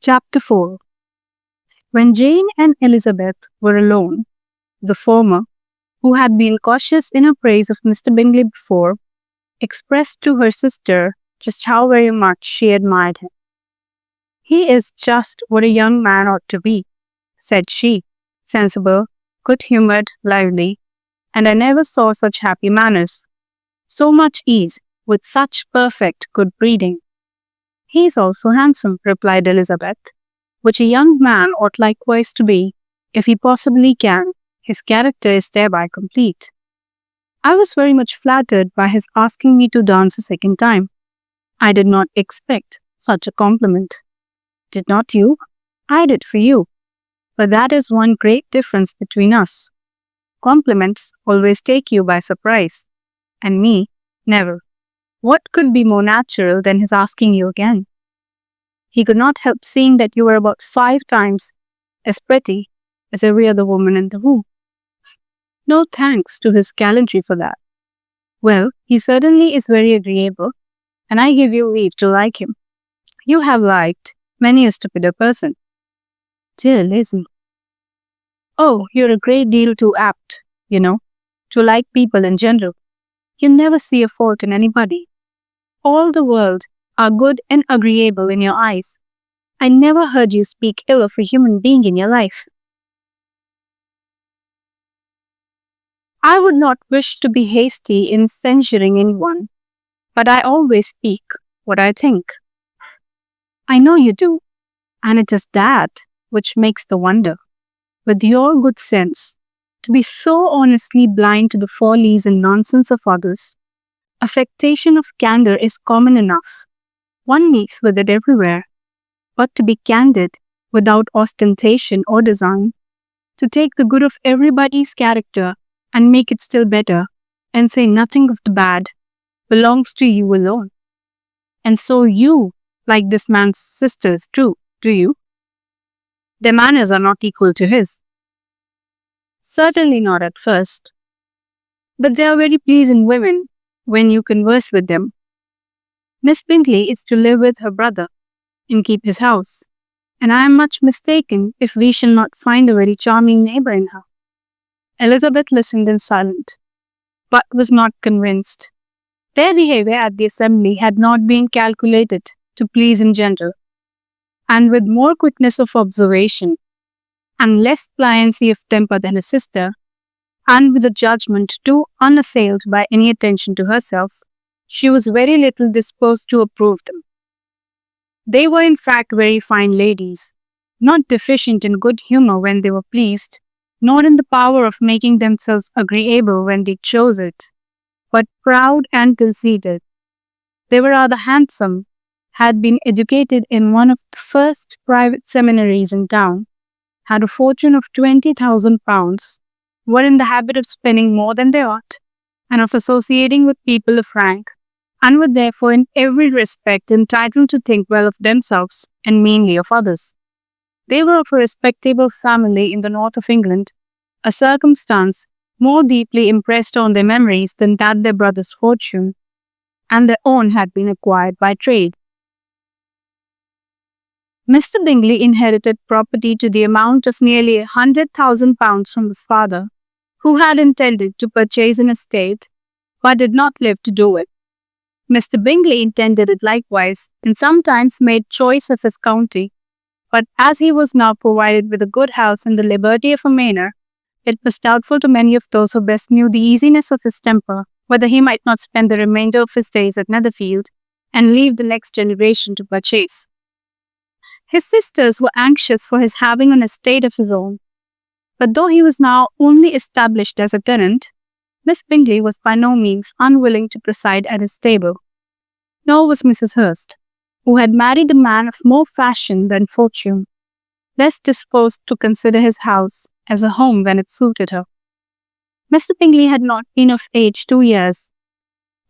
Chapter 4. When Jane and Elizabeth were alone, the former, who had been cautious in her praise of Mr. Bingley before, expressed to her sister just how very much she admired him. "He is just what a young man ought to be," said she, "sensible, good-humoured, lively, and I never saw such happy manners, so much ease, with such perfect good breeding." "He is also handsome," replied Elizabeth, "which a young man ought likewise to be, if he possibly can. His character is thereby complete. I was very much flattered by his asking me to dance a second time. I did not expect such a compliment. Did not you? I did for you. But that is one great difference between us. Compliments always take you by surprise, and me, never. What could be more natural than his asking you again? He could not help seeing that you were about 5 times as pretty as every other woman in the room. No thanks to his gallantry for that. Well, he certainly is very agreeable, and I give you leave to like him. You have liked many a stupider person." "Dear Lizzie." "Oh, you're a great deal too apt, to like people in general. You never see a fault in anybody. All the world are good and agreeable in your eyes. I never heard you speak ill of a human being in your life." "I would not wish to be hasty in censuring anyone, but I always speak what I think." "I know you do, and it is that which makes the wonder. With your good sense, to be so honestly blind to the follies and nonsense of others. Affectation of candor is common enough. One meets with it everywhere. But to be candid, without ostentation or design, to take the good of everybody's character and make it still better, and say nothing of the bad, belongs to you alone. And so you like this man's sisters too, do you? Their manners are not equal to his." "Certainly not at first. But they are very pleasing women when you converse with them. Miss Bingley is to live with her brother and keep his house, and I am much mistaken if we shall not find a very charming neighbour in her." Elizabeth listened in silence, but was not convinced. Their behaviour at the assembly had not been calculated to please in general, and with more quickness of observation, and less pliancy of temper than his sister, and with a judgment too unassailed by any attention to herself, she was very little disposed to approve them. They were in fact very fine ladies, not deficient in good humour when they were pleased, nor in the power of making themselves agreeable when they chose it, but proud and conceited. They were rather handsome, had been educated in one of the first private seminaries in town, had a fortune of £20,000, were in the habit of spending more than they ought, and of associating with people of rank, and were therefore in every respect entitled to think well of themselves and meanly of others. They were of a respectable family in the north of England, a circumstance more deeply impressed on their memories than that their brother's fortune and their own had been acquired by trade. Mr. Bingley inherited property to the amount of nearly £100,000 from his father, who had intended to purchase an estate, but did not live to do it. Mr. Bingley intended it likewise, and sometimes made choice of his county, but as he was now provided with a good house and the liberty of a manor, it was doubtful to many of those who best knew the easiness of his temper whether he might not spend the remainder of his days at Netherfield and leave the next generation to purchase. His sisters were anxious for his having an estate of his own, but though he was now only established as a tenant, Miss Bingley was by no means unwilling to preside at his table. Nor was Mrs. Hurst, who had married a man of more fashion than fortune, less disposed to consider his house as a home when it suited her. Mr. Bingley had not been of age 2 years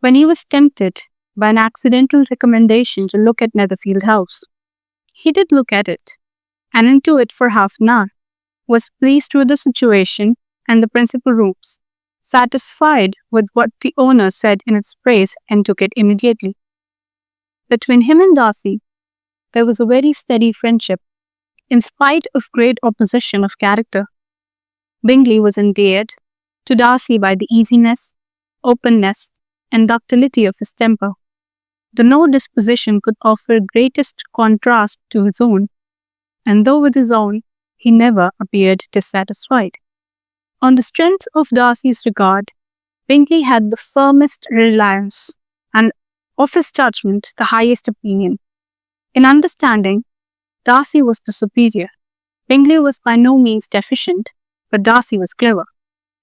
when he was tempted by an accidental recommendation to look at Netherfield House. He did look at it, and into it for half an hour, was pleased with the situation and the principal rooms, satisfied with what the owner said in its praise, and took it immediately. Between him and Darcy, there was a very steady friendship, in spite of great opposition of character. Bingley was endeared to Darcy by the easiness, openness, and ductility of his temper. The no disposition could offer greatest contrast to his own, and though with his own, he never appeared dissatisfied. On the strength of Darcy's regard, Bingley had the firmest reliance, and of his judgment the highest opinion. In understanding, Darcy was the superior. Bingley was by no means deficient, but Darcy was clever.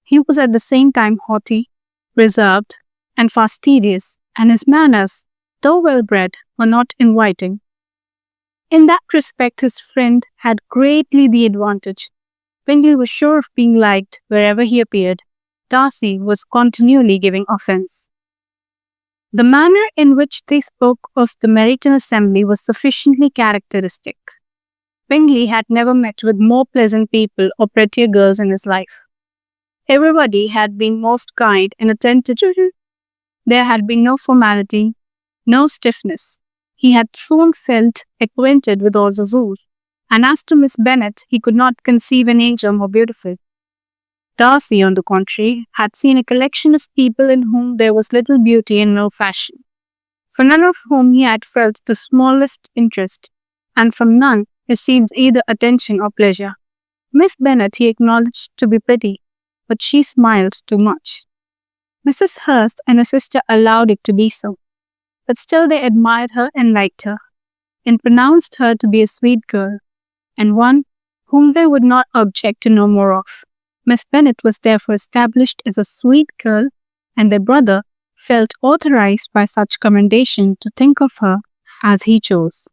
He was at the same time haughty, reserved, and fastidious, and his manners, though well bred, were not inviting. In that respect, his friend had greatly the advantage. Bingley was sure of being liked wherever he appeared. Darcy was continually giving offence. The manner in which they spoke of the Meryton Assembly was sufficiently characteristic. Bingley had never met with more pleasant people or prettier girls in his life. Everybody had been most kind and attentive to him. There had been no formality, no stiffness. He had soon felt acquainted with all the rules, and as to Miss Bennet, he could not conceive an angel more beautiful. Darcy, on the contrary, had seen a collection of people in whom there was little beauty and no fashion, for none of whom he had felt the smallest interest, and from none received either attention or pleasure. Miss Bennet he acknowledged to be pretty, but she smiled too much. Mrs. Hurst and her sister allowed it to be so, but still they admired her and liked her, and pronounced her to be a sweet girl, and one whom they would not object to know more of. Miss Bennet was therefore established as a sweet girl, and their brother felt authorized by such commendation to think of her as he chose.